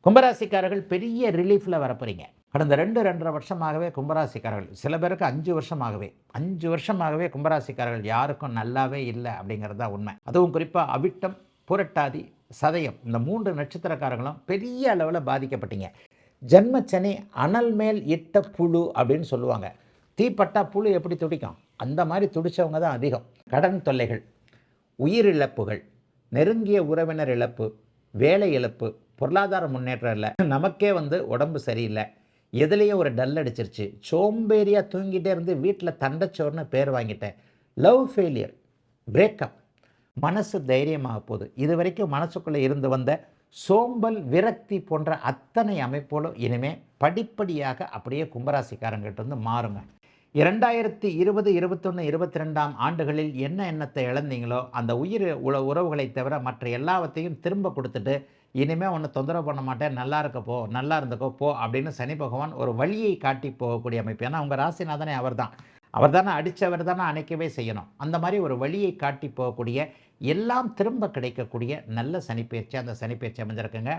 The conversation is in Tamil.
கும்பராசிக்காரர்கள் பெரிய ரிலீஃபில் வரப்போறீங்க. கடந்த 2, 2.5 வருஷமாகவே கும்பராசிக்காரர்கள், சில பேருக்கு 5 வருஷமாகவே 5 வருஷமாகவே கும்பராசிக்காரர்கள் யாருக்கும் நல்லாவே இல்லை அப்படிங்கிறது தான் உண்மை. அதுவும் குறிப்பாக அவிட்டம், புரட்டாதி, சதயம் இந்த 3 நட்சத்திரக்காரங்களும் பெரிய அளவில் பாதிக்கப்பட்டீங்க. ஜென்மச்சனி அனல் மேல் இட்ட புழு அப்படின்னு சொல்லுவாங்க. தீப்பட்டா புழு எப்படி துடிக்கும், அந்த மாதிரி துடிச்சவங்க தான் அதிகம். கடன் தொல்லைகள், உயிரிழப்புகள், நெருங்கிய உறவினர் இழப்பு, வேலை இழப்பு, பொருளாதார முன்னேற்றம் இல்லை, நமக்கே உடம்பு சரியில்லை, எதுலேயும் ஒரு டல் அடிச்சிருச்சு, சோம்பேறியாக தூங்கிட்டே இருந்து வீட்டில் தண்டச்சோர்னு பேர் வாங்கிட்டேன், லவ் ஃபெயிலியர், பிரேக்கப், மனசு தைரியமாக போகுது. இது வரைக்கும் மனசுக்குள்ளே இருந்து வந்த சோம்பல், விரக்தி போன்ற அத்தனை அமைப்போலும் இனிமேல் படிப்படியாக அப்படியே கும்பராசிக்காரங்கிட்ட இருந்து மாறுங்க. 2020, 21, 22ஆம் ஆண்டுகளில் என்ன எண்ணத்தை இழந்தீங்களோ அந்த உறவுகளை தவிர மற்ற எல்லாவற்றையும் திரும்ப கொடுத்துட்டு இனிமேல் ஒன்று தொந்தரவு பண்ண மாட்டேன், நல்லா இருக்கப்போ, நல்லா இருந்துக்கோ போ அப்படின்னு சனி பகவான் ஒரு வழியை காட்டி போகக்கூடிய அமைப்பு. ஏன்னா உங்கள் ராசிநாதனே அவர் தானே அடித்தவர் தானே அணைக்கவே செய்யணும். அந்த மாதிரி ஒரு வழியை காட்டி போகக்கூடிய, எல்லாம் திரும்ப கிடைக்கக்கூடிய நல்ல சனிப்பெயர்ச்சி அந்த சனிப்பெயர்ச்சி அமைஞ்சிருக்குங்க.